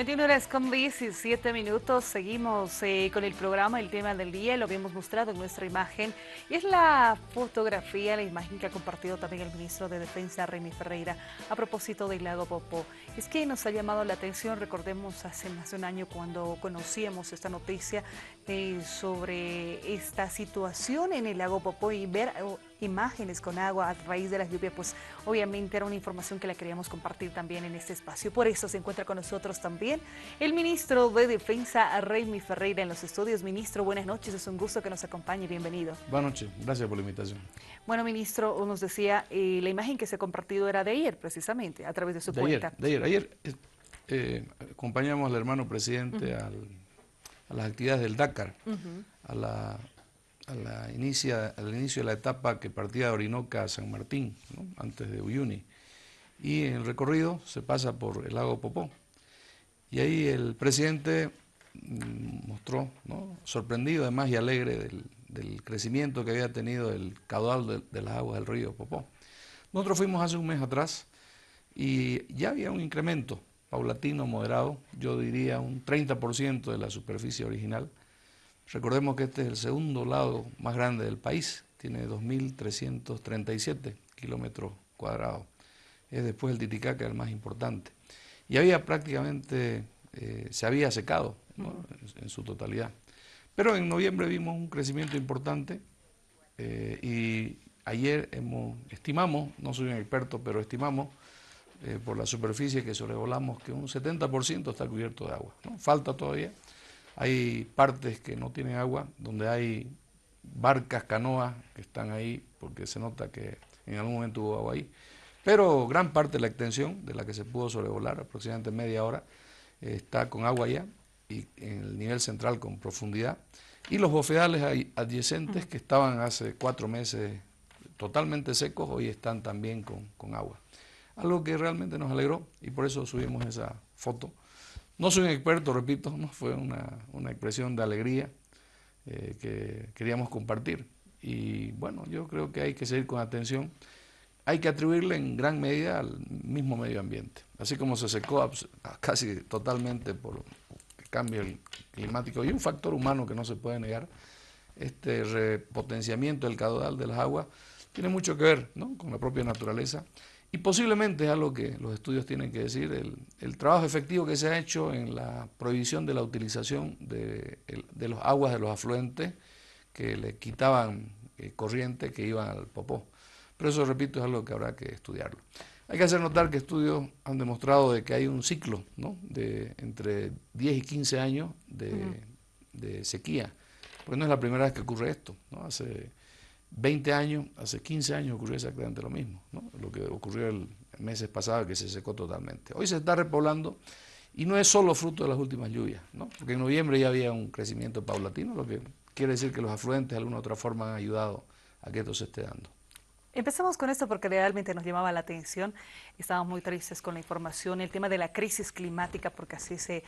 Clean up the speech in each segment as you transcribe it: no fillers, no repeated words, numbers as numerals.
21 horas con 17 minutos, seguimos con el programa, el tema del día, lo habíamos mostrado en nuestra imagen, y es la fotografía, la imagen que ha compartido también el ministro de Defensa, Remy Ferreira, a propósito del lago Popó. Es que nos ha llamado la atención, recordemos hace más de un año cuando conocíamos esta noticia sobre esta situación en el lago Popó y ver imágenes con agua a raíz de la lluvia, pues obviamente era una información que la queríamos compartir también en este espacio. Por eso se encuentra con nosotros también el ministro de Defensa, Remy Ferreira, en los estudios. Ministro, buenas noches, es un gusto que nos acompañe, bienvenido. Buenas noches, gracias por la invitación. Bueno, ministro, nos decía, la imagen que se ha compartido era de ayer, precisamente, a través de su cuenta. Ayer acompañamos al hermano presidente a las actividades del Dakar, al inicio de la etapa que partía de Orinoca a San Martín, ¿no? Antes de Uyuni. Y en el recorrido se pasa por el lago Popó. Y ahí el presidente mostró, ¿no?, sorprendido además y alegre del crecimiento que había tenido el caudal de las aguas del río Popó. Nosotros fuimos hace un mes atrás y ya había un incremento paulatino, moderado, yo diría un 30% de la superficie original. Recordemos que este es el segundo lago más grande del país, tiene 2.337 kilómetros cuadrados. Es después el Titicaca el más importante. Y había prácticamente, se había secado, ¿no?, en su totalidad. Pero en noviembre vimos un crecimiento importante y ayer estimamos, no soy un experto, pero estimamos por la superficie que sobrevolamos que un 70% está cubierto de agua, ¿no? Falta todavía. Hay partes que no tienen agua, donde hay barcas, canoas que están ahí, porque se nota que en algún momento hubo agua ahí. Pero gran parte de la extensión de la que se pudo sobrevolar, aproximadamente media hora, está con agua ya, y en el nivel central con profundidad. Y los bofedales adyacentes que estaban hace 4 meses totalmente secos, hoy están también con agua. Algo que realmente nos alegró y por eso subimos esa foto. No soy un experto, repito, ¿no? Fue una expresión de alegría que queríamos compartir. Y bueno, yo creo que hay que seguir con atención. Hay que atribuirle en gran medida al mismo medio ambiente. Así como se secó casi totalmente por el cambio climático y un factor humano que no se puede negar, este repotenciamiento del caudal de las aguas tiene mucho que ver, ¿no?, con la propia naturaleza. Y posiblemente es algo que los estudios tienen que decir, el trabajo efectivo que se ha hecho en la prohibición de la utilización de las aguas de los afluentes que le quitaban corriente que iban al Popó. Pero eso, repito, es algo que habrá que estudiarlo. Hay que hacer notar que estudios han demostrado de que hay un ciclo, ¿no?, de entre 10 y 15 años de sequía, porque no es la primera vez que ocurre esto, ¿no? Hace 20 años, hace 15 años ocurrió exactamente lo mismo, ¿no?, lo que ocurrió el meses pasados, que se secó totalmente. Hoy se está repoblando y no es solo fruto de las últimas lluvias, ¿no?, porque en noviembre ya había un crecimiento paulatino, lo que quiere decir que los afluentes de alguna u otra forma han ayudado a que esto se esté dando. Empezamos con esto porque realmente nos llamaba la atención, estábamos muy tristes con la información, el tema de la crisis climática, porque así se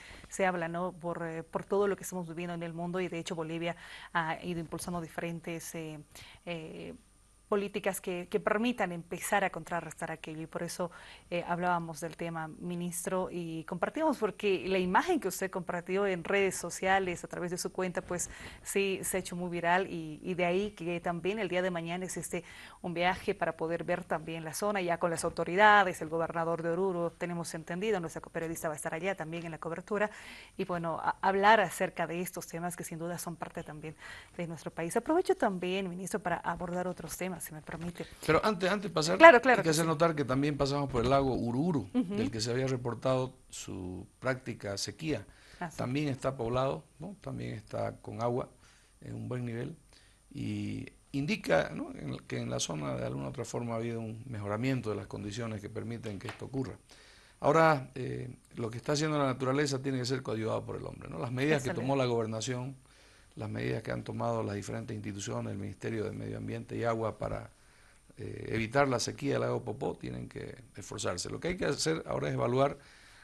habla, ¿no?, por todo lo que estamos viviendo en el mundo, y de hecho Bolivia ha ido impulsando diferentes políticas que permitan empezar a contrarrestar aquello, y por eso hablábamos del tema, ministro, y compartíamos porque la imagen que usted compartió en redes sociales a través de su cuenta, pues sí se ha hecho muy viral, y de ahí que también el día de mañana es un viaje para poder ver también la zona ya con las autoridades, el gobernador de Oruro, tenemos entendido, nuestra periodista va a estar allá también en la cobertura, y bueno, hablar acerca de estos temas que sin duda son parte también de nuestro país. Aprovecho también, ministro, para abordar otros temas, si me permite. Pero antes de pasar, Claro, hay claro que que hacer sí. notar que también pasamos por el lago Ururu, del que se había reportado su práctica sequía. Así. También está poblado, ¿no?, también está con agua en un buen nivel y indica, ¿no?, que en la zona de alguna otra forma ha habido un mejoramiento de las condiciones que permiten que esto ocurra. Ahora, lo que está haciendo la naturaleza tiene que ser coadyuvado por el hombre, ¿no? Las medidas que tomó la gobernación, las medidas que han tomado las diferentes instituciones, el Ministerio de Medio Ambiente y Agua para evitar la sequía del lago Popó, tienen que esforzarse. Lo que hay que hacer ahora es evaluar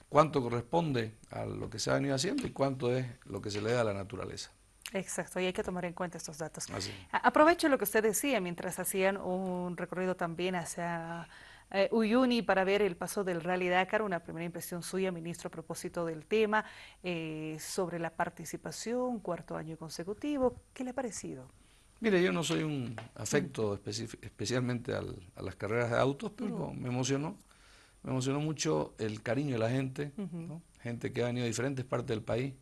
cuánto corresponde a lo que se ha venido haciendo y cuánto es lo que se le da a la naturaleza. Exacto, y hay que tomar en cuenta estos datos. Así. Aprovecho lo que usted decía mientras hacían un recorrido también hacia Uyuni para ver el paso del Rally Dakar. Una primera impresión suya, ministro, a propósito del tema, sobre la participación, cuarto año consecutivo. ¿Qué le ha parecido? Mire, yo no soy un afecto especialmente a las carreras de autos, pero me emocionó mucho el cariño de la gente, ¿no? Gente que ha venido de diferentes partes del país,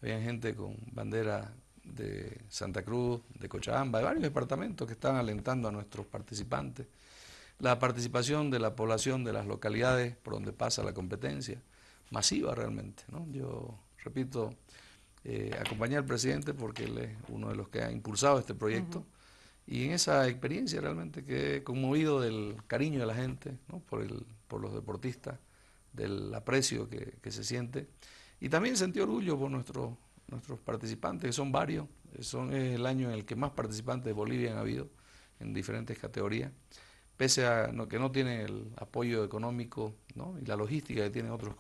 había gente con bandera de Santa Cruz, de Cochabamba, de varios departamentos que estaban alentando a nuestros participantes. La participación de la población de las localidades por donde pasa la competencia, masiva realmente, ¿no? Yo repito, acompañé al presidente porque él es uno de los que ha impulsado este proyecto y en esa experiencia realmente quedé conmovido del cariño de la gente, ¿no? por los deportistas, del aprecio que se siente y también sentí orgullo por nuestros participantes, que son varios, es el año en el que más participantes de Bolivia han habido en diferentes categorías, pese a que no tienen el apoyo económico, ¿no? y la logística que tienen otros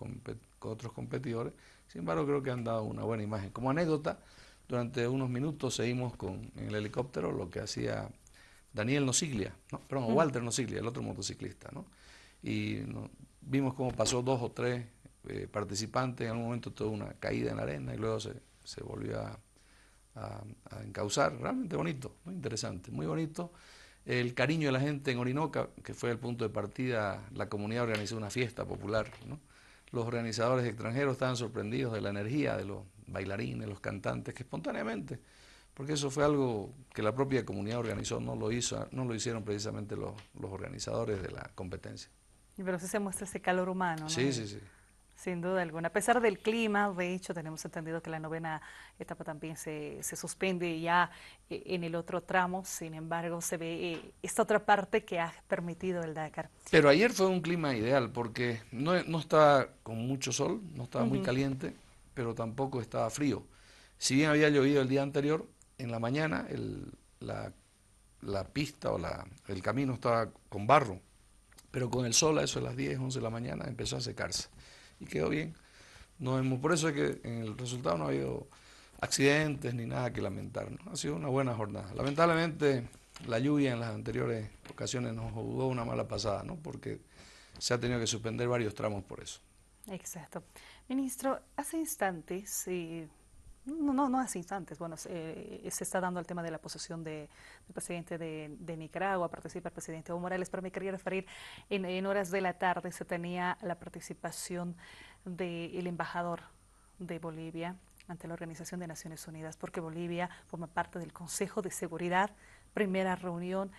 competidores. Sin embargo, creo que han dado una buena imagen. Como anécdota, durante unos minutos seguimos en el helicóptero lo que hacía Daniel Nosiglia, ¿no? Perdón, Walter Nosiglia, el otro motociclista, ¿no? Y vimos cómo pasó 2 o 3 participantes, en algún momento tuvo una caída en la arena y luego se volvió a encauzar. Realmente bonito, muy interesante, muy bonito. El cariño de la gente en Orinoca, que fue el punto de partida, la comunidad organizó una fiesta popular, ¿no? Los organizadores extranjeros estaban sorprendidos de la energía de los bailarines, los cantantes, que espontáneamente, porque eso fue algo que la propia comunidad organizó, no lo hicieron precisamente los organizadores de la competencia. Pero sí se muestra ese calor humano, ¿no? Sí, sí, sí. Sin duda alguna. A pesar del clima, de hecho, tenemos entendido que la novena etapa también se suspende ya en el otro tramo. Sin embargo, se ve esta otra parte que ha permitido el Dakar. Pero ayer fue un clima ideal porque no estaba con mucho sol, no estaba muy caliente, pero tampoco estaba frío. Si bien había llovido el día anterior, en la mañana la pista el camino estaba con barro, pero con el sol a eso de las 10, 11 de la mañana empezó a secarse y quedó bien. Por eso es que en el resultado no ha habido accidentes ni nada que lamentar, ¿no? Ha sido una buena jornada. Lamentablemente la lluvia en las anteriores ocasiones nos jugó una mala pasada, ¿no? Porque se ha tenido que suspender varios tramos por eso. Exacto. Ministro, hace instantes, no hace instantes, bueno, se está dando el tema de la posesión del presidente de Nicaragua, participa el presidente Evo Morales, pero me quería referir, en horas de la tarde se tenía la participación del embajador de Bolivia ante la Organización de Naciones Unidas, porque Bolivia forma parte del Consejo de Seguridad, primera reunión,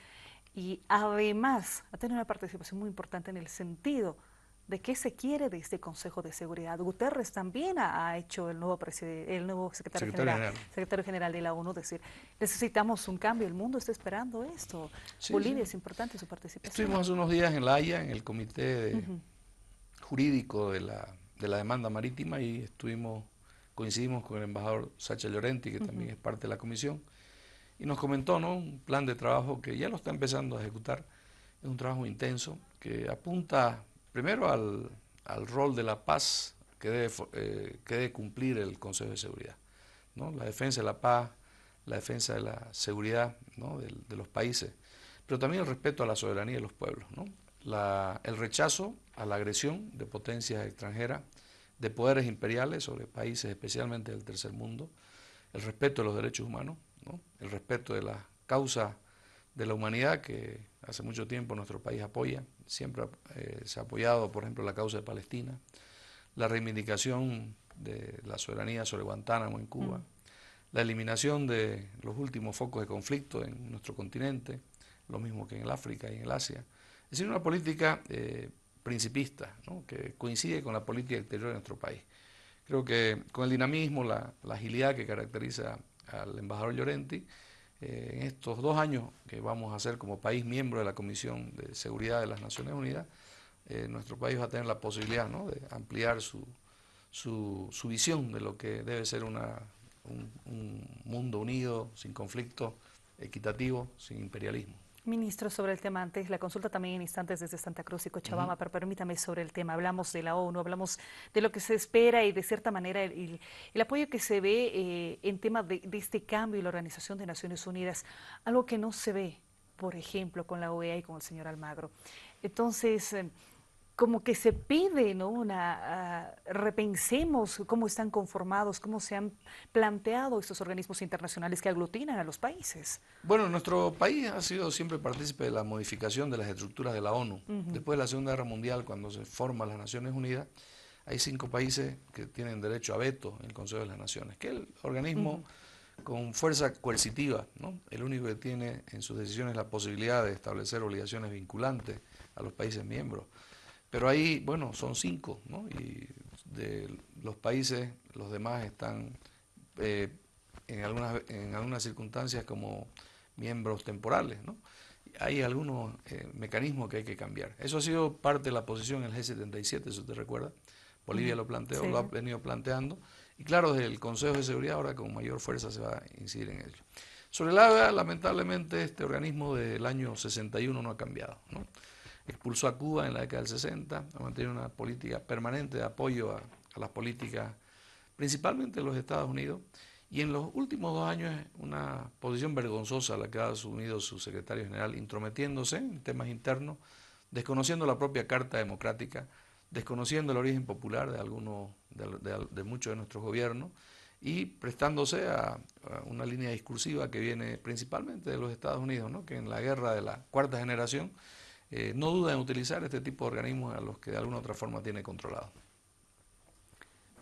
y además ha tenido una participación muy importante en el sentido de qué se quiere de este Consejo de Seguridad. Guterres también ha hecho el nuevo secretario general de la ONU, decir, necesitamos un cambio, el mundo está esperando esto. Sí, Bolivia sí. es importante su participación. Estuvimos hace unos días en La Haya, en el comité jurídico de la demanda marítima y coincidimos con el embajador Sacha Llorenti, que también es parte de la comisión, y nos comentó, ¿no?, un plan de trabajo que ya lo está empezando a ejecutar. Es un trabajo intenso que apunta primero al rol de la paz que debe cumplir el Consejo de Seguridad, ¿no? La defensa de la paz, la defensa de la seguridad, ¿no?, de los países, pero también el respeto a la soberanía de los pueblos, ¿no? El rechazo a la agresión de potencias extranjeras, de poderes imperiales sobre países especialmente del tercer mundo, el respeto de los derechos humanos, ¿no?, el respeto de la causa de la humanidad que hace mucho tiempo nuestro país apoya, siempre se ha apoyado, por ejemplo, la causa de Palestina, la reivindicación de la soberanía sobre Guantánamo en Cuba, la eliminación de los últimos focos de conflicto en nuestro continente, lo mismo que en el África y en el Asia. Es decir, una política principista, ¿no?, que coincide con la política exterior de nuestro país. Creo que con el dinamismo, la agilidad que caracteriza al embajador Llorenti, en estos 2 años que vamos a ser como país miembro de la Comisión de Seguridad de las Naciones Unidas, nuestro país va a tener la posibilidad, ¿no?, de ampliar su visión de lo que debe ser un mundo unido, sin conflicto, equitativo, sin imperialismo. Ministro, sobre el tema antes, la consulta también en instantes desde Santa Cruz y Cochabamba, pero permítame sobre el tema. Hablamos de la ONU, hablamos de lo que se espera y de cierta manera el apoyo que se ve en tema de este cambio y la Organización de Naciones Unidas, algo que no se ve por ejemplo, con la OEA y con el señor Almagro. Entonces, como que se pide, ¿no? Repensemos cómo están conformados, cómo se han planteado estos organismos internacionales que aglutinan a los países. Bueno, nuestro país ha sido siempre partícipe de la modificación de las estructuras de la ONU. Después de la Segunda Guerra Mundial, cuando se forman las Naciones Unidas, hay 5 países que tienen derecho a veto en el Consejo de las Naciones, que es el organismo con fuerza coercitiva, ¿no? El único que tiene en sus decisiones la posibilidad de establecer obligaciones vinculantes a los países miembros. Pero ahí, bueno, son 5, ¿no? Y de los países, los demás están en algunas circunstancias como miembros temporales, ¿no? Hay algunos mecanismos que hay que cambiar. Eso ha sido parte de la posición en el G77, si usted recuerda. Bolivia lo planteó, sí, lo ha venido planteando. Y claro, desde el Consejo de Seguridad ahora con mayor fuerza se va a incidir en ello. Sobre el AVEA, lamentablemente, este organismo del año 61 no ha cambiado, ¿no? Expulsó a Cuba en la década del 60, ha mantenido una política permanente de apoyo a las políticas, principalmente de los Estados Unidos, y en los últimos 2 años es una posición vergonzosa la que ha asumido su secretario general, intrometiéndose en temas internos, desconociendo la propia Carta Democrática, desconociendo el origen popular de algunos, de muchos de nuestros gobiernos, y prestándose a una línea discursiva que viene principalmente de los Estados Unidos, ¿no? Que en la guerra de la cuarta generación no duda en utilizar este tipo de organismos a los que de alguna u otra forma tiene controlado.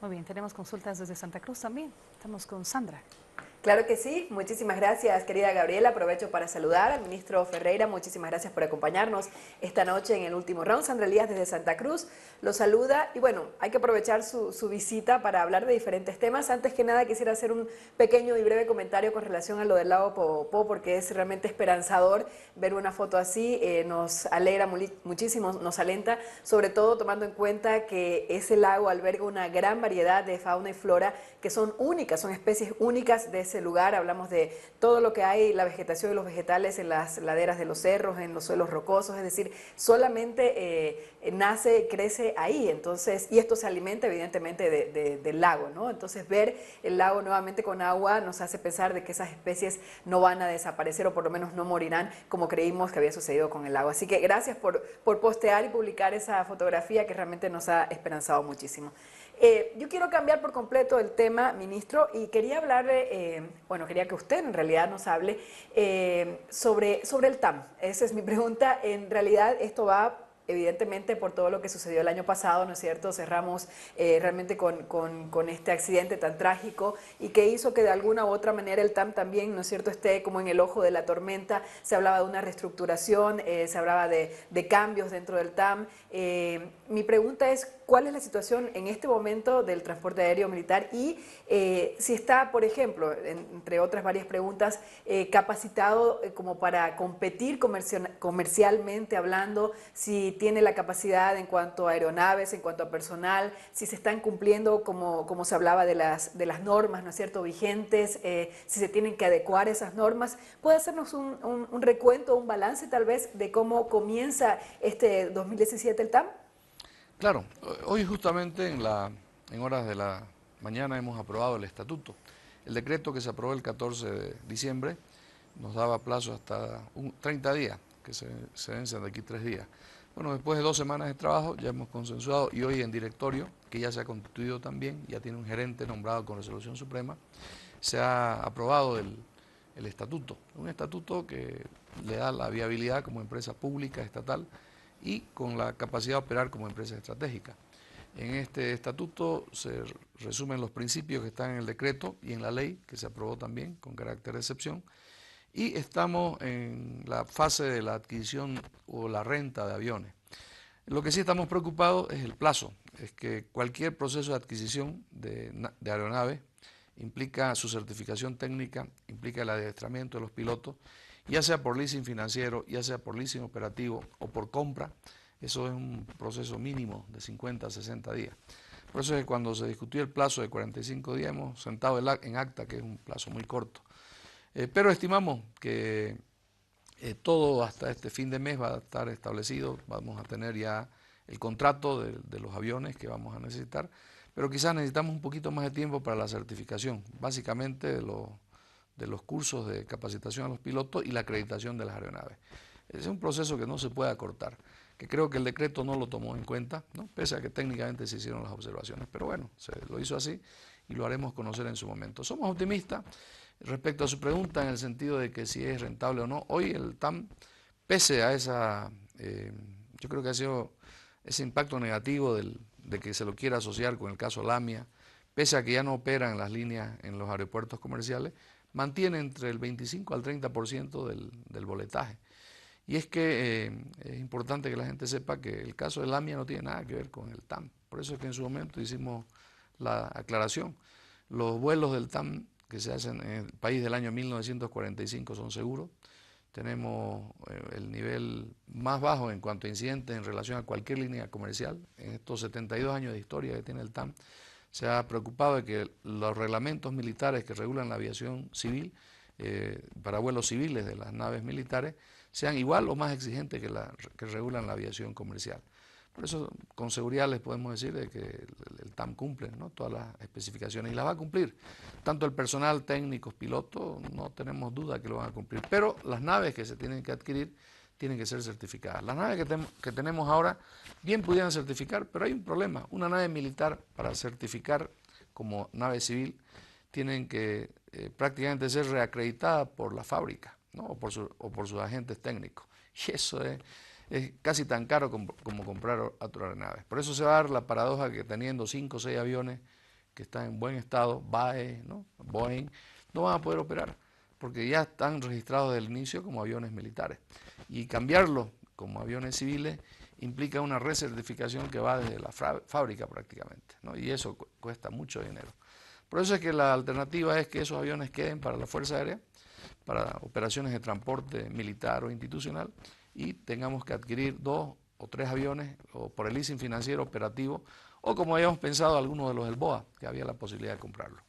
Muy bien, tenemos consultas desde Santa Cruz también. Estamos con Sandra. Claro que sí, muchísimas gracias querida Gabriela, aprovecho para saludar al ministro Ferreira, muchísimas gracias por acompañarnos esta noche en el último round. Sandra Elías desde Santa Cruz lo saluda y bueno, hay que aprovechar su visita para hablar de diferentes temas. Antes que nada quisiera hacer un pequeño y breve comentario con relación a lo del lago Popó, porque es realmente esperanzador ver una foto así, nos alegra muchísimo, nos alenta, sobre todo tomando en cuenta que ese lago alberga una gran variedad de fauna y flora que son únicas, son especies únicas de ese lugar. Hablamos de todo lo que hay, la vegetación y los vegetales en las laderas de los cerros, en los suelos rocosos, es decir, solamente nace, crece ahí, entonces, y esto se alimenta evidentemente del lago, ¿no? Entonces ver el lago nuevamente con agua nos hace pensar de que esas especies no van a desaparecer o por lo menos no morirán como creímos que había sucedido con el lago. Así que gracias por postear y publicar esa fotografía que realmente nos ha esperanzado muchísimo. Yo quiero cambiar por completo el tema, ministro, y quería hablarle, bueno, quería que usted en realidad nos hable sobre el TAM. Esa es mi pregunta. En realidad esto va evidentemente por todo lo que sucedió el año pasado, ¿no es cierto? Cerramos realmente con este accidente tan trágico y que hizo que de alguna u otra manera el TAM también, ¿no es cierto?, esté como en el ojo de la tormenta. Se hablaba de una reestructuración, se hablaba de cambios dentro del TAM. Mi pregunta es, ¿cuál es la situación en este momento del transporte aéreo militar y si está, por ejemplo, entre otras varias preguntas, capacitado como para competir comercialmente hablando, si tiene la capacidad en cuanto a aeronaves, en cuanto a personal, si se están cumpliendo, como se hablaba de las normas, ¿no es cierto?, vigentes, si se tienen que adecuar esas normas? ¿Puede hacernos un recuento, un balance tal vez de cómo comienza este 2017 el TAM? Claro, hoy justamente en horas de la mañana hemos aprobado el estatuto. El decreto que se aprobó el 14 de diciembre nos daba plazo hasta 30 días, que se vencen de aquí 3 días. Bueno, después de 2 semanas de trabajo ya hemos consensuado y hoy en directorio, que ya se ha constituido también, ya tiene un gerente nombrado con resolución suprema, se ha aprobado el estatuto. Un estatuto que le da la viabilidad como empresa pública estatal y con la capacidad de operar como empresa estratégica. En este estatuto se resumen los principios que están en el decreto y en la ley, que se aprobó también con carácter de excepción, y estamos en la fase de la adquisición o la renta de aviones. Lo que sí estamos preocupados es el plazo, es que cualquier proceso de adquisición de aeronaves implica su certificación técnica, implica el adiestramiento de los pilotos, ya sea por leasing financiero, ya sea por leasing operativo o por compra. Eso es un proceso mínimo de 50 a 60 días. Por eso es que cuando se discutió el plazo de 45 días hemos sentado en acta, que es un plazo muy corto. Pero estimamos que todo hasta este fin de mes va a estar establecido, vamos a tener ya el contrato de los aviones que vamos a necesitar, pero quizás necesitamos un poquito más de tiempo para la certificación, básicamente de de los cursos de capacitación a los pilotos y la acreditación de las aeronaves. Es un proceso que no se puede acortar, que creo que el decreto no lo tomó en cuenta, ¿no? Pese a que técnicamente se hicieron las observaciones, pero bueno, se lo hizo así y lo haremos conocer en su momento. Somos optimistas respecto a su pregunta en el sentido de que si es rentable o no. Hoy el TAM, pese a esa, yo creo que ha sido ese impacto negativo de que se lo quiera asociar con el caso Lamia, pese a que ya no operan las líneas en los aeropuertos comerciales, mantiene entre el 25 al 30% del boletaje. Y es que es importante que la gente sepa que el caso de Lamia no tiene nada que ver con el TAM. Por eso es que en su momento hicimos la aclaración. Los vuelos del TAM que se hacen en el país del año 1945 son seguros. Tenemos el nivel más bajo en cuanto a incidentes en relación a cualquier línea comercial. En estos 72 años de historia que tiene el TAM, se ha preocupado de que los reglamentos militares que regulan la aviación civil, para vuelos civiles de las naves militares, sean igual o más exigentes que regulan la aviación comercial. Por eso, con seguridad les podemos decir de que el TAM cumple, ¿no?, todas las especificaciones y las va a cumplir. Tanto el personal, técnicos, pilotos, no tenemos duda que lo van a cumplir. Pero las naves que se tienen que adquirir tienen que ser certificadas. Las naves que tenemos ahora bien pudieran certificar, pero hay un problema. Una nave militar, para certificar como nave civil, tienen que prácticamente ser reacreditadas por la fábrica, ¿no?, o por sus agentes técnicos. Y eso es casi tan caro como comprar otra aeronave. Por eso se va a dar la paradoja que teniendo 5 o 6 aviones que están en buen estado, BAE, ¿no?, Boeing, no van a poder operar, porque ya están registrados desde el inicio como aviones militares. Y cambiarlos como aviones civiles implica una recertificación que va desde la fábrica prácticamente, ¿no?, y eso cuesta mucho dinero. Por eso es que la alternativa es que esos aviones queden para la Fuerza Aérea, para operaciones de transporte militar o institucional, y tengamos que adquirir 2 o 3 aviones, o por el leasing financiero operativo, o como habíamos pensado algunos de los del BOA, que había la posibilidad de comprarlo.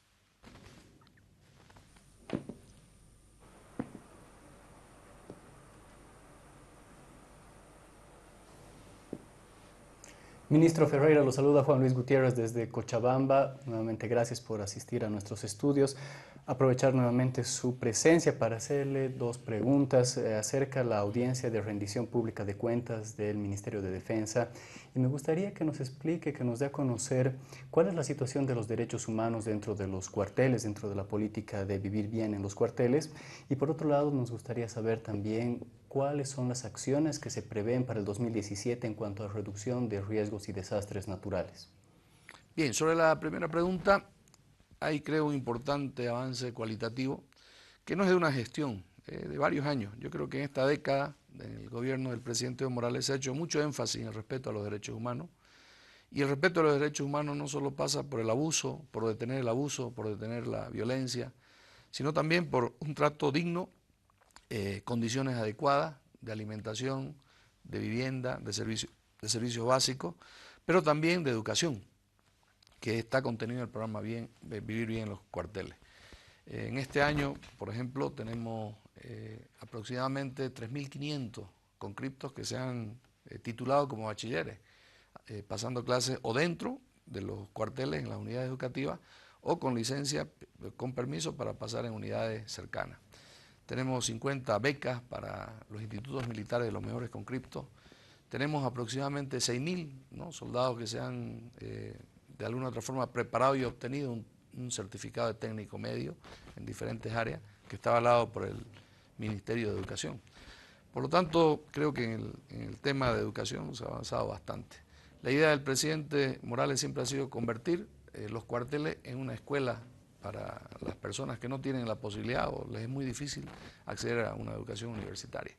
Ministro Ferreira, lo saluda Juan Luis Gutiérrez desde Cochabamba. Nuevamente gracias por asistir a nuestros estudios. Aprovechar nuevamente su presencia para hacerle 2 preguntas acerca de la audiencia de rendición pública de cuentas del Ministerio de Defensa. Y me gustaría que nos explique, que nos dé a conocer cuál es la situación de los derechos humanos dentro de los cuarteles, dentro de la política de vivir bien en los cuarteles. Y por otro lado, nos gustaría saber también cuáles son las acciones que se prevén para el 2017 en cuanto a reducción de riesgos y desastres naturales. Bien, sobre la primera pregunta, hay creo un importante avance cualitativo que no es de una gestión, de varios años. Yo creo que en esta década del gobierno del presidente Evo Morales se ha hecho mucho énfasis en el respeto a los derechos humanos, y el respeto a los derechos humanos no solo pasa por el abuso, por detener el abuso, por detener la violencia, sino también por un trato digno, condiciones adecuadas de alimentación, de vivienda, de servicios básicos, pero también de educación, que está contenido en el programa Vivir Bien en los Cuarteles. En este año, por ejemplo, tenemos aproximadamente 3.500 conscriptos que se han titulado como bachilleres, pasando clases o dentro de los cuarteles en las unidades educativas o con licencia, con permiso para pasar en unidades cercanas. Tenemos 50 becas para los institutos militares de los mejores conscriptos. Tenemos aproximadamente 6.000, ¿no?, soldados que se han de alguna u otra forma preparado y obtenido un certificado de técnico medio en diferentes áreas que está avalado por el Ministerio de Educación. Por lo tanto, creo que en el tema de educación se ha avanzado bastante. La idea del presidente Morales siempre ha sido convertir los cuarteles en una escuela para las personas que no tienen la posibilidad o les es muy difícil acceder a una educación universitaria,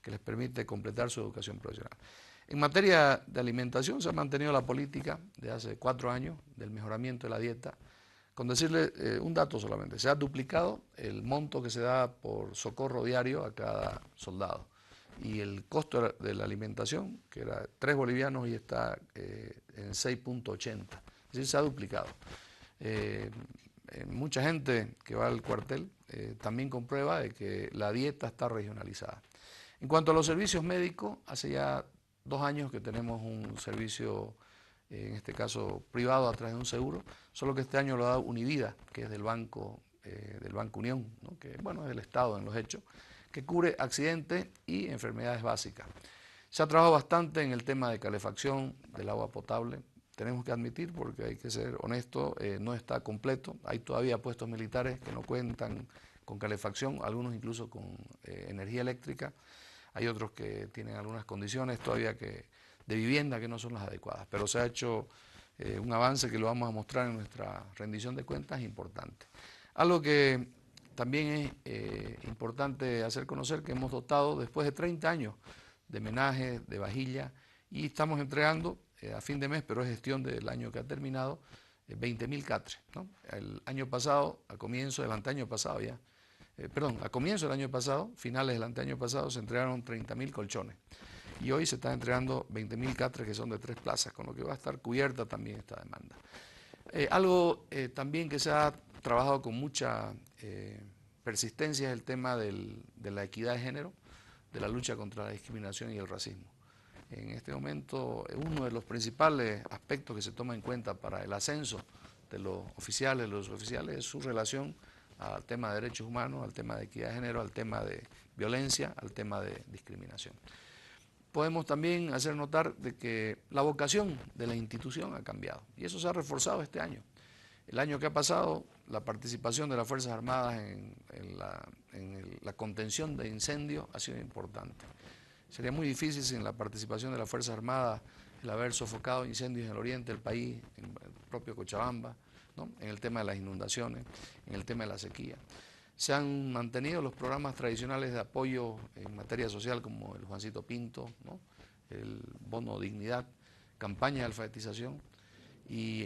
que les permite completar su educación profesional. En materia de alimentación se ha mantenido la política de hace 4 años del mejoramiento de la dieta. Con decirle un dato solamente, se ha duplicado el monto que se da por socorro diario a cada soldado. Y el costo de la alimentación, que era 3 bolivianos y está en 6.80. Es decir, se ha duplicado. Mucha gente que va al cuartel también comprueba de que la dieta está regionalizada. En cuanto a los servicios médicos, hace ya 2 años que tenemos un servicio, en este caso privado, a través de un seguro, solo que este año lo ha dado Univida, que es del Banco del Banco Unión, ¿no? Que bueno, es del Estado en los hechos, que cubre accidentes y enfermedades básicas. Se ha trabajado bastante en el tema de calefacción del agua potable. Tenemos que admitir, porque hay que ser honesto, no está completo. Hay todavía puestos militares que no cuentan con calefacción, algunos incluso con energía eléctrica. Hay otros que tienen algunas condiciones todavía de vivienda que no son las adecuadas. Pero se ha hecho un avance que lo vamos a mostrar en nuestra rendición de cuentas importante. Algo que también es importante hacer conocer, que hemos dotado después de 30 años de menaje, de vajilla, y estamos entregando a fin de mes, pero es gestión del año que ha terminado, 20.000 catres, ¿no? El año pasado, a comienzo del anteaño pasado ya, a comienzo del año pasado, finales del anteaño pasado, se entregaron 30.000 colchones. Y hoy se están entregando 20.000 catres que son de 3 plazas, con lo que va a estar cubierta también esta demanda. Algo también que se ha trabajado con mucha persistencia es el tema de la equidad de género, de la lucha contra la discriminación y el racismo. En este momento, uno de los principales aspectos que se toma en cuenta para el ascenso de los oficiales, los oficiales, es su relación al tema de derechos humanos, al tema de equidad de género, al tema de violencia, al tema de discriminación. Podemos también hacer notar de que la vocación de la institución ha cambiado y eso se ha reforzado este año. El año que ha pasado, la participación de las Fuerzas Armadas en la contención de incendios ha sido importante. Sería muy difícil sin la participación de las Fuerzas Armadas el haber sofocado incendios en el oriente del país, en el propio Cochabamba, ¿no? En el tema de las inundaciones, en el tema de la sequía. Se han mantenido los programas tradicionales de apoyo en materia social como el Juancito Pinto, ¿no? El Bono Dignidad, campaña de alfabetización y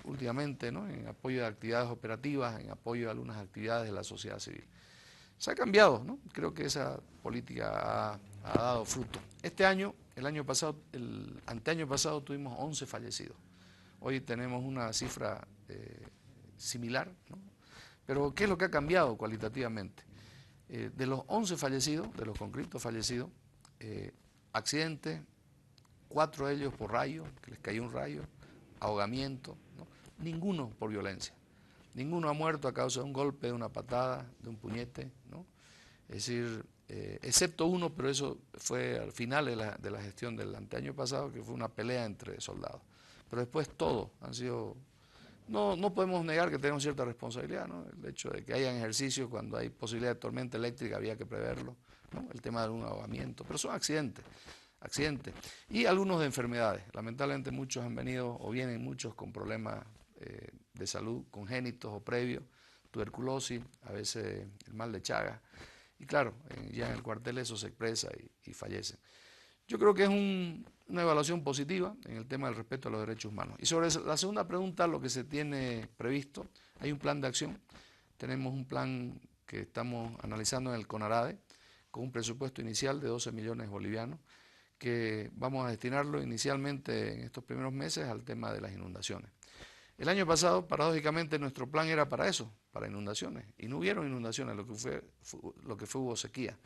últimamente, ¿no? En apoyo de actividades operativas, en apoyo de algunas actividades de la sociedad civil. Se ha cambiado, ¿no? Creo que esa política ha dado fruto. Este año, el año pasado, el anteaño pasado tuvimos 11 fallecidos. Hoy tenemos una cifra similar, ¿no? Pero ¿qué es lo que ha cambiado cualitativamente? De los 11 fallecidos, de los conscriptos fallecidos, accidentes, 4 de ellos por rayo, que les cayó un rayo, ahogamiento, ¿no? Ninguno por violencia. Ninguno ha muerto a causa de un golpe, de una patada, de un puñete, ¿no? Es decir, excepto uno, pero eso fue al final de la gestión del anteaño pasado, que fue una pelea entre soldados. Pero después todos han sido... No podemos negar que tenemos cierta responsabilidad, ¿no? El hecho de que hayan ejercicios cuando hay posibilidad de tormenta eléctrica había que preverlo, ¿no? El tema de un ahogamiento, pero son accidentes. Y algunos de enfermedades. Lamentablemente muchos han venido o vienen muchos con problemas de salud congénitos o previos, tuberculosis, a veces el mal de Chagas. Y claro, ya en el cuartel eso se expresa y fallecen. Yo creo que es una evaluación positiva en el tema del respeto a los derechos humanos. Y sobre la segunda pregunta, lo que se tiene previsto, hay un plan de acción. Tenemos un plan que estamos analizando en el CONARADE, con un presupuesto inicial de 12 millones bolivianos, que vamos a destinarlo inicialmente en estos primeros meses al tema de las inundaciones. El año pasado, paradójicamente, nuestro plan era para eso, para inundaciones, y no hubieron inundaciones, lo que fue hubo sequía,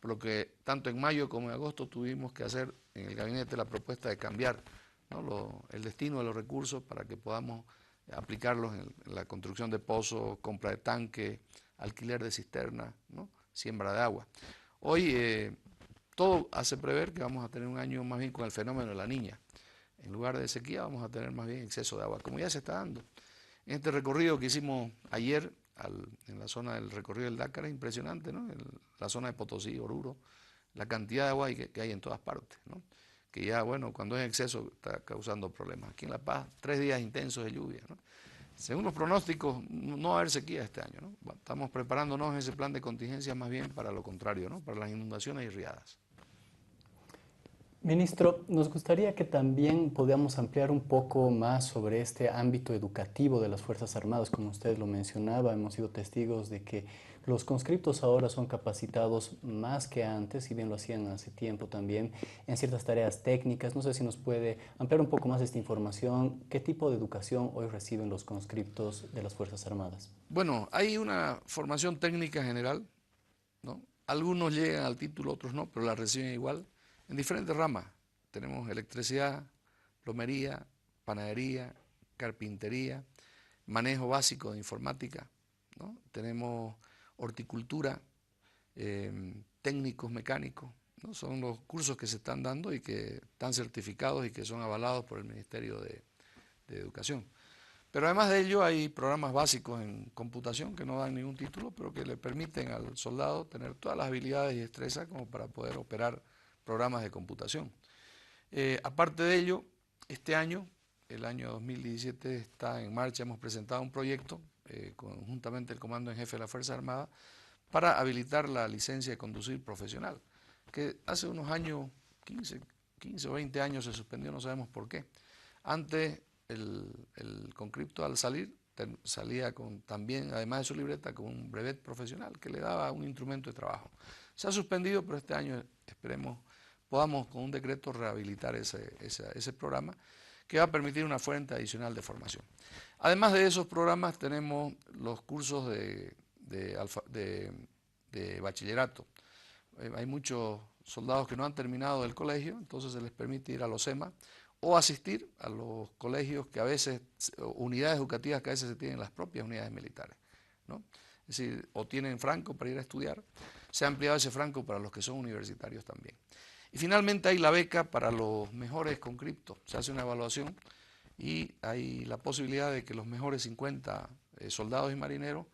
por lo que tanto en mayo como en agosto tuvimos que hacer en el gabinete la propuesta de cambiar, ¿no? el destino de los recursos para que podamos aplicarlos en la construcción de pozos, compra de tanques, alquiler de cisternas, ¿no? Siembra de agua. Hoy todo hace prever que vamos a tener un año más bien con el fenómeno de la Niña. En lugar de sequía vamos a tener más bien exceso de agua, como ya se está dando. En este recorrido que hicimos ayer en la zona del recorrido del Dakar es impresionante, ¿no? En la zona de Potosí, Oruro, la cantidad de agua que hay en todas partes, ¿no? Que ya, bueno, cuando es exceso está causando problemas. Aquí en La Paz, 3 días intensos de lluvia, ¿no? Según los pronósticos, no va a haber sequía este año, ¿no? Estamos preparándonos en ese plan de contingencia más bien para lo contrario, ¿no? Para las inundaciones y riadas. Ministro, nos gustaría que también podamos ampliar un poco más sobre este ámbito educativo de las Fuerzas Armadas. Como usted lo mencionaba, hemos sido testigos de que los conscriptos ahora son capacitados más que antes, si bien lo hacían hace tiempo también, en ciertas tareas técnicas. No sé si nos puede ampliar un poco más esta información. ¿Qué tipo de educación hoy reciben los conscriptos de las Fuerzas Armadas? Bueno, hay una formación técnica general, ¿no? Algunos llegan al título, otros no, pero la reciben igual. En diferentes ramas, tenemos electricidad, plomería, panadería, carpintería, manejo básico de informática, ¿no? Tenemos horticultura, técnicos mecánicos, ¿no? Son los cursos que se están dando y que están certificados y que son avalados por el Ministerio de Educación. Pero además de ello hay programas básicos en computación que no dan ningún título, pero que le permiten al soldado tener todas las habilidades y destrezas como para poder operar programas de computación. Aparte de ello, este año, el año 2017, está en marcha, hemos presentado un proyecto conjuntamente el Comando en Jefe de la Fuerza Armada para habilitar la licencia de conducir profesional, que hace unos años, 15 o 20 años se suspendió, no sabemos por qué. Antes el conscripto al salir salía también, además de su libreta, con un brevet profesional que le daba un instrumento de trabajo. Se ha suspendido, pero este año esperemos podamos con un decreto rehabilitar ese programa que va a permitir una fuente adicional de formación. Además de esos programas tenemos los cursos de bachillerato. Hay muchos soldados que no han terminado el colegio, entonces se les permite ir a los SEMA o asistir a los colegios que a veces, unidades educativas que a veces se tienen en las propias unidades militares, ¿no? Es decir, o tienen franco para ir a estudiar, se ha ampliado ese franco para los que son universitarios también. Y finalmente hay la beca para los mejores conscriptos, se hace una evaluación y hay la posibilidad de que los mejores 50 soldados y marineros,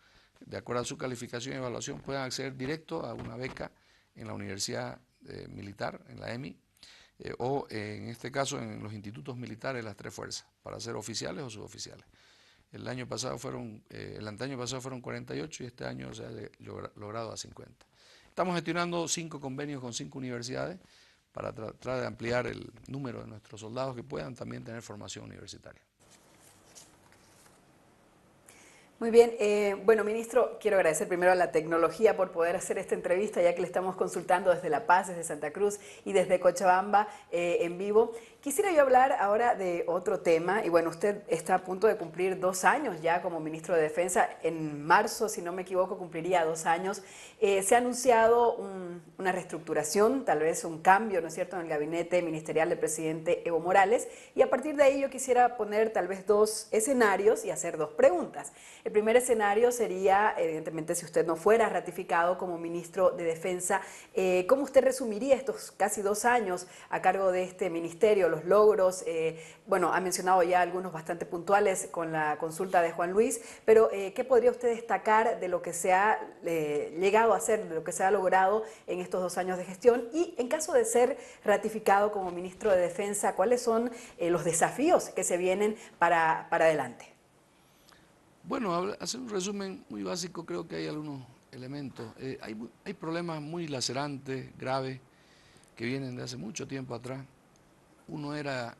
de acuerdo a su calificación y evaluación, puedan acceder directo a una beca en la Universidad Militar, en la EMI, o en este caso en los institutos militares de las tres fuerzas, para ser oficiales o suboficiales. El antaño pasado fueron 48 y este año se ha logrado a 50. Estamos gestionando 5 convenios con 5 universidades para tratar de ampliar el número de nuestros soldados que puedan también tener formación universitaria. Muy bien, bueno, ministro, quiero agradecer primero a la tecnología por poder hacer esta entrevista, ya que le estamos consultando desde La Paz, desde Santa Cruz y desde Cochabamba en vivo. Quisiera yo hablar ahora de otro tema, y bueno, usted está a punto de cumplir 2 años ya como ministro de Defensa. En marzo, si no me equivoco, cumpliría 2 años. Se ha anunciado una reestructuración, tal vez un cambio, ¿no es cierto?, en el gabinete ministerial del presidente Evo Morales, y a partir de ahí yo quisiera poner tal vez 2 escenarios y hacer 2 preguntas. El primer escenario sería, evidentemente, si usted no fuera ratificado como ministro de Defensa, ¿cómo usted resumiría estos casi 2 años a cargo de este ministerio, los logros? Bueno, ha mencionado ya algunos bastante puntuales con la consulta de Juan Luis, pero ¿qué podría usted destacar de lo que se ha llegado a hacer, de lo que se ha logrado en estos 2 años de gestión? Y en caso de ser ratificado como ministro de Defensa, ¿cuáles son los desafíos que se vienen para adelante? Bueno, hacer un resumen muy básico, creo que hay algunos elementos. Hay problemas muy lacerantes, graves, que vienen de hace mucho tiempo atrás. Uno era,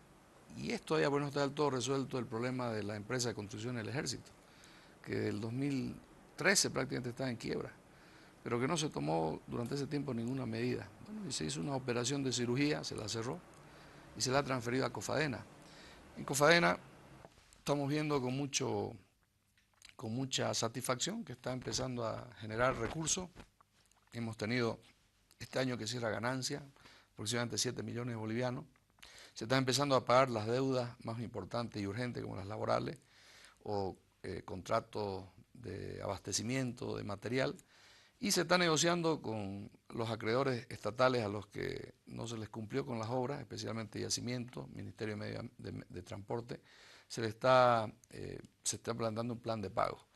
y esto todavía no está del todo resuelto, el problema de la empresa de construcción del Ejército, que del 2013 prácticamente está en quiebra, pero que no se tomó durante ese tiempo ninguna medida. Bueno, y se hizo una operación de cirugía, se la cerró y se la ha transferido a Cofadena. En Cofadena estamos viendo con mucha satisfacción que está empezando a generar recursos. Hemos tenido este año que cierra ganancia, aproximadamente 7 millones de bolivianos. Se están empezando a pagar las deudas más importantes y urgentes como las laborales o contratos de abastecimiento de material, y se está negociando con los acreedores estatales a los que no se les cumplió con las obras, especialmente Yacimiento, Ministerio de Transporte. Se está planteando un plan de pago.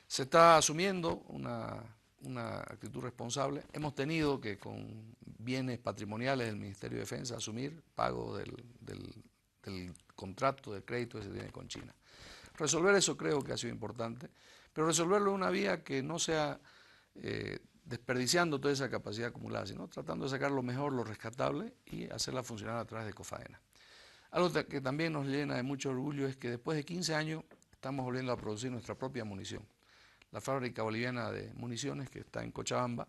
Se está asumiendo una actitud responsable. Hemos tenido que con bienes patrimoniales del Ministerio de Defensa asumir pago del contrato de crédito que se tiene con China. Resolver eso creo que ha sido importante, pero resolverlo en una vía que no sea desperdiciando toda esa capacidad acumulada, sino tratando de sacar lo mejor, lo rescatable y hacerla funcionar a través de Cofadena. Algo que también nos llena de mucho orgullo es que después de 15 años estamos volviendo a producir nuestra propia munición. La fábrica boliviana de municiones, que está en Cochabamba,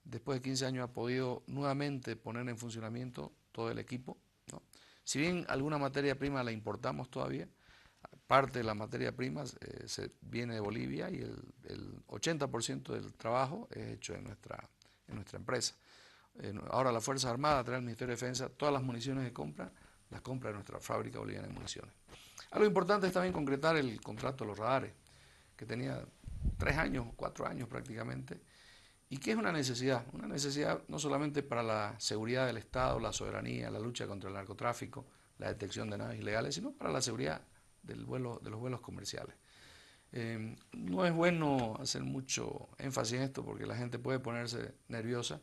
después de 15 años ha podido nuevamente poner en funcionamiento todo el equipo, ¿no? Si bien alguna materia prima la importamos todavía, parte de la materia prima viene de Bolivia y el 80% del trabajo es hecho en nuestra empresa. Ahora la Fuerza Armada, a través del Ministerio de Defensa, todas las municiones que compra, las compra de nuestra fábrica boliviana de municiones. Algo importante es también concretar el contrato de los radares, que tenía 3 años, 4 años prácticamente, y que es una necesidad no solamente para la seguridad del Estado, la soberanía, la lucha contra el narcotráfico, la detección de naves ilegales, sino para la seguridad de los vuelos comerciales. No es bueno hacer mucho énfasis en esto porque la gente puede ponerse nerviosa,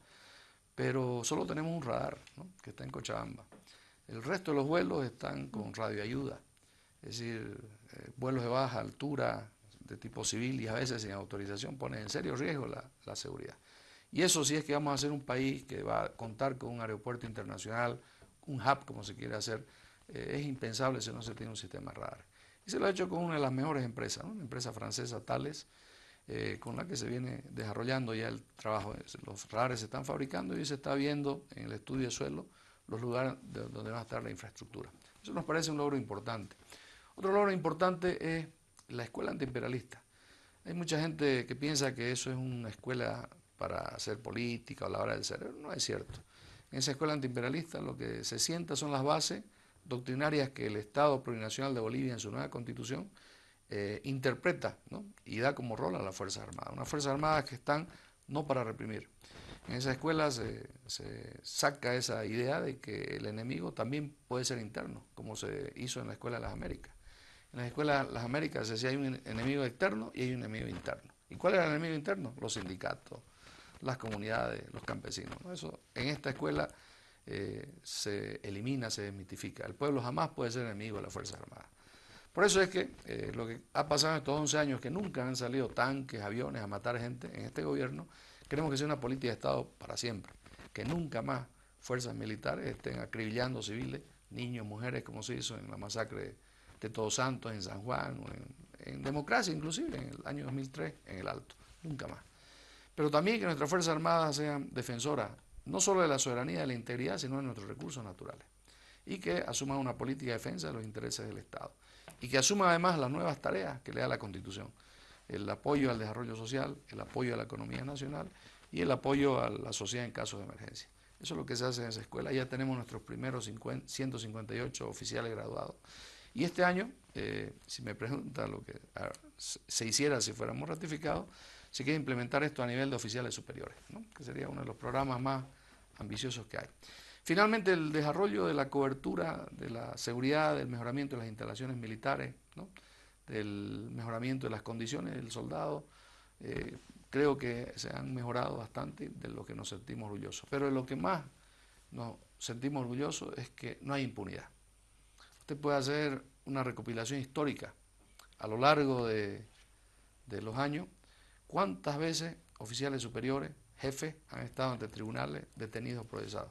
pero solo tenemos un radar, ¿no?, que está en Cochabamba. El resto de los vuelos están con radioayuda, es decir, vuelos de baja altura de tipo civil y a veces sin autorización ponen en serio riesgo la seguridad. Y eso sí es que vamos a ser un país que va a contar con un aeropuerto internacional, un hub como se quiere hacer, es impensable si no se tiene un sistema radar. Y se lo ha hecho con una de las mejores empresas, ¿no?, una empresa francesa, Thales, con la que se viene desarrollando ya el trabajo. Los radares se están fabricando y se está viendo en el estudio de suelo los lugares donde va a estar la infraestructura. Eso nos parece un logro importante. Otro logro importante es la escuela antiimperialista. Hay mucha gente que piensa que eso es una escuela para hacer política o la hora del cerebro. No es cierto. En esa escuela antiimperialista lo que se sienta son las bases doctrinarias que el Estado Plurinacional de Bolivia en su nueva constitución interpreta, ¿no?, y da como rol a las Fuerzas Armadas. Unas Fuerzas Armadas que están no para reprimir. En esa escuela se saca esa idea de que el enemigo también puede ser interno, como se hizo en la Escuela de las Américas. En la Escuela de las Américas se decía hay un enemigo externo y hay un enemigo interno. ¿Y cuál era el enemigo interno? Los sindicatos, las comunidades, los campesinos, ¿no? Eso en esta escuela se elimina, se desmitifica. El pueblo jamás puede ser enemigo de las Fuerzas Armadas. Por eso es que lo que ha pasado en estos 11 años, que nunca han salido tanques, aviones a matar gente en este gobierno, queremos que sea una política de Estado para siempre, que nunca más fuerzas militares estén acribillando civiles, niños, mujeres, como se hizo en la masacre de Todos Santos, en San Juan, o en democracia inclusive, en el año 2003, en el Alto, nunca más. Pero también que nuestras Fuerzas Armadas sean defensoras, no solo de la soberanía y de la integridad, sino de nuestros recursos naturales, y que asuman una política de defensa de los intereses del Estado, y que asuman además las nuevas tareas que le da la Constitución, el apoyo al desarrollo social, el apoyo a la economía nacional y el apoyo a la sociedad en casos de emergencia. Eso es lo que se hace en esa escuela. Ya tenemos nuestros primeros 158 oficiales graduados. Y este año, si me pregunta lo que se hiciera si fuéramos ratificados, se quiere implementar esto a nivel de oficiales superiores, ¿no?, que sería uno de los programas más ambiciosos que hay. Finalmente, el desarrollo de la cobertura de la seguridad, del mejoramiento de las instalaciones militares, ¿no?, del mejoramiento de las condiciones del soldado, creo que se han mejorado bastante, de lo que nos sentimos orgullosos. Pero de lo que más nos sentimos orgullosos es que no hay impunidad. Usted puede hacer una recopilación histórica a lo largo de los años, cuántas veces oficiales superiores, jefes, han estado ante tribunales detenidos o procesados.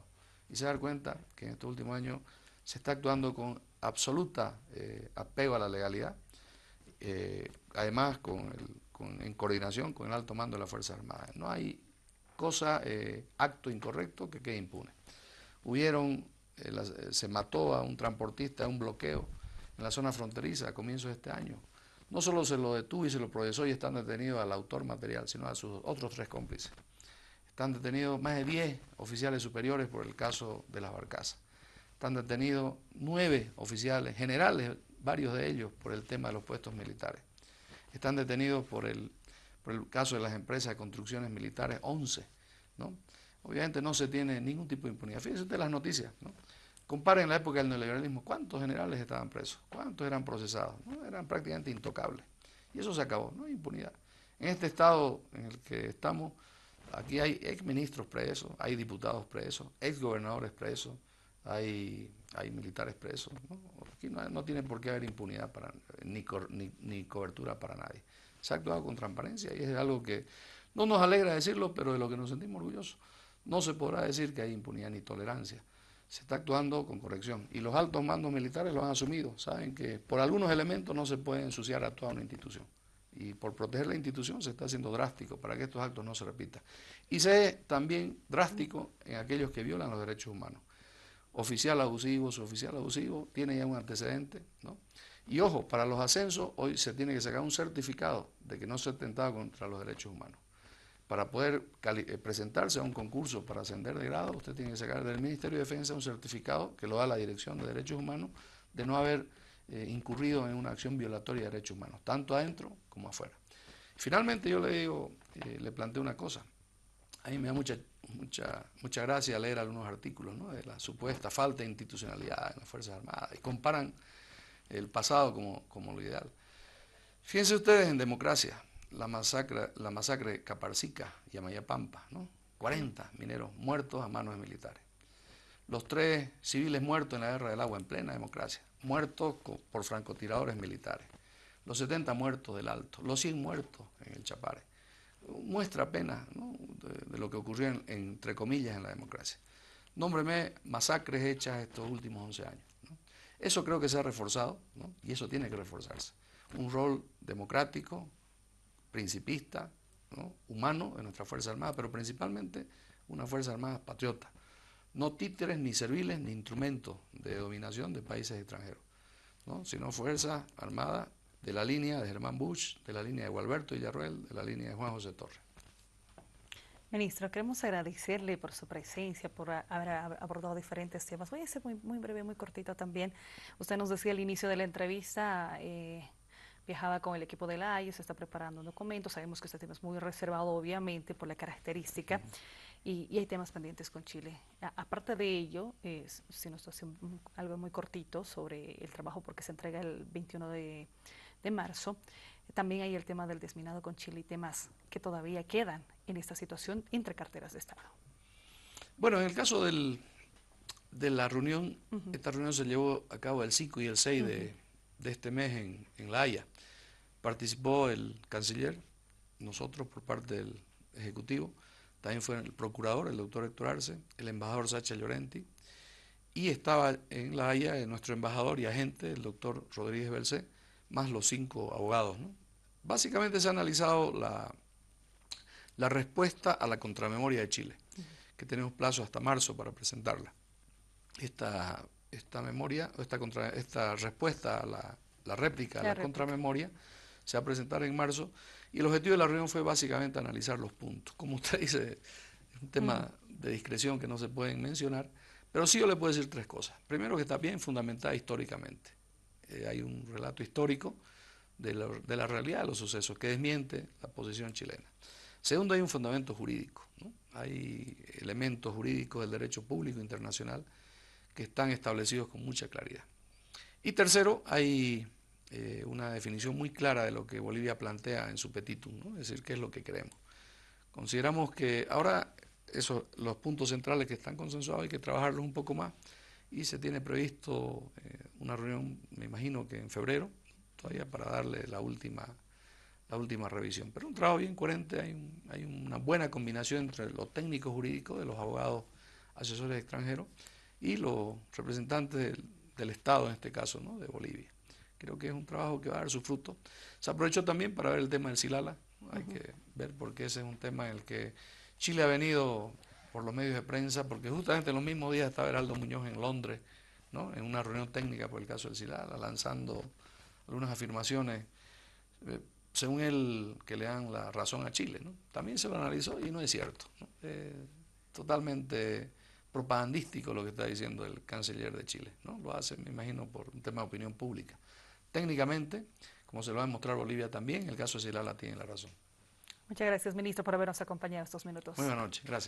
Y se da cuenta que en estos últimos años se está actuando con absoluta apego a la legalidad, además en coordinación con el alto mando de las Fuerzas Armadas. No hay acto incorrecto que quede impune. Se mató a un transportista en un bloqueo en la zona fronteriza a comienzos de este año. No solo se lo detuvo y se lo procesó y están detenidos al autor material, sino a sus otros 3 cómplices. Están detenidos más de 10 oficiales superiores por el caso de las barcazas. Están detenidos 9 oficiales generales, varios de ellos por el tema de los puestos militares. Están detenidos por el caso de las empresas de construcciones militares, 11, ¿no? Obviamente no se tiene ningún tipo de impunidad. Fíjense ustedes las noticias, ¿no? Comparen la época del neoliberalismo, ¿cuántos generales estaban presos? ¿Cuántos eran procesados? ¿No? Eran prácticamente intocables. Y eso se acabó, no hay impunidad. En este estado en el que estamos, aquí hay exministros presos, hay diputados presos, exgobernadores presos, hay militares presos, ¿no? Aquí no tiene por qué haber impunidad ni cobertura para nadie. Se ha actuado con transparencia y es algo que no nos alegra decirlo, pero de lo que nos sentimos orgullosos. No se podrá decir que hay impunidad ni tolerancia. Se está actuando con corrección. Y los altos mandos militares lo han asumido. Saben que por algunos elementos no se puede ensuciar a toda una institución. Y por proteger la institución se está haciendo drástico para que estos actos no se repitan. Y se es también drástico en aquellos que violan los derechos humanos. Oficial abusivo, suboficial abusivo, tiene ya un antecedente, ¿no? Y ojo, para los ascensos hoy se tiene que sacar un certificado de que no se ha atentado contra los derechos humanos. Para poder presentarse a un concurso para ascender de grado, usted tiene que sacar del Ministerio de Defensa un certificado que lo da la Dirección de Derechos Humanos de no haber incurrido en una acción violatoria de derechos humanos, tanto adentro como afuera. Finalmente yo le digo, le planteo una cosa. A mí me da mucha gracia leer algunos artículos, ¿no?, de la supuesta falta de institucionalidad en las Fuerzas Armadas y comparan el pasado como lo ideal. Fíjense ustedes en democracia, la masacre de Caparcica y Amayapampa, ¿no? 40 mineros muertos a manos de militares. Los 3 civiles muertos en la Guerra del Agua en plena democracia, muertos por francotiradores militares. Los 70 muertos del Alto, los 100 muertos en el Chapare. Muestra apenas, ¿no?, de lo que ocurrió entre comillas en la democracia. Nómbreme masacres hechas estos últimos 11 años, ¿no? Eso creo que se ha reforzado, ¿no?, y eso tiene que reforzarse. Un rol democrático, principista, ¿no?, humano de nuestra Fuerza Armada, pero principalmente una Fuerza Armada patriota. No títeres, ni serviles, ni instrumentos de dominación de países extranjeros, ¿no?, sino Fuerza Armada de la línea de Germán Busch, de la línea de Gualberto Villarroel, de la línea de Juan José Torres. Ministro, queremos agradecerle por su presencia, por haber abordado diferentes temas. Voy a ser muy breve, muy cortito también. Usted nos decía al inicio de la entrevista, viajaba con el equipo de la AIE, se está preparando documentos. Sabemos que este tema es muy reservado, obviamente, por la característica. Y hay temas pendientes con Chile. Aparte de ello, si nos hace algo muy cortito sobre el trabajo, porque se entrega el 21 de marzo, también hay el tema del desminado con Chile y temas que todavía quedan en esta situación entre carteras de Estado. Bueno, en el caso de la reunión, esta reunión se llevó a cabo el 5 y el 6 de este mes en La Haya. Participó el canciller, nosotros por parte del Ejecutivo, también fue el procurador, el doctor Héctor Arce, el embajador Sacha Llorenti, y estaba en La Haya nuestro embajador y agente, el doctor Rodríguez Belcé, más los 5 abogados, ¿no? Básicamente se ha analizado la respuesta a la contramemoria de Chile, que tenemos plazo hasta marzo para presentarla. Esta memoria, esta respuesta a la réplica a la contramemoria se va a presentar en marzo, y el objetivo de la reunión fue básicamente analizar los puntos. Como usted dice, es un tema de discreción que no se pueden mencionar, pero sí yo le puedo decir 3 cosas. Primero, que está bien fundamentada históricamente. Hay un relato histórico de la realidad de los sucesos que desmiente la posición chilena. Segundo, hay un fundamento jurídico, ¿no? Hay elementos jurídicos del derecho público internacional que están establecidos con mucha claridad. Y tercero, hay una definición muy clara de lo que Bolivia plantea en su petitum, ¿no? Es decir, qué es lo que queremos. Consideramos que ahora los puntos centrales que están consensuados hay que trabajarlos un poco más, y se tiene previsto una reunión, me imagino que en febrero, todavía para darle la última revisión. Pero un trabajo bien coherente, hay una buena combinación entre lo técnico jurídico de los abogados asesores extranjeros y los representantes del Estado, en este caso, ¿no?, de Bolivia. Creo que es un trabajo que va a dar su fruto. Se aprovechó también para ver el tema del Silala, ¿no? Hay que ver, porque ese es un tema en el que Chile ha venido por los medios de prensa, porque justamente en los mismos días estaba Heraldo Muñoz en Londres, ¿no?, en una reunión técnica por el caso del Silala, lanzando algunas afirmaciones, según él, que le dan la razón a Chile, ¿no? También se lo analizó y no es cierto, ¿no? Totalmente propagandístico lo que está diciendo el canciller de Chile, ¿no? Lo hace, me imagino, por un tema de opinión pública. Técnicamente, como se lo va a demostrar Bolivia también, el caso de Silala tiene la razón. Muchas gracias, ministro, por habernos acompañado estos minutos. Muy buenas noches, gracias.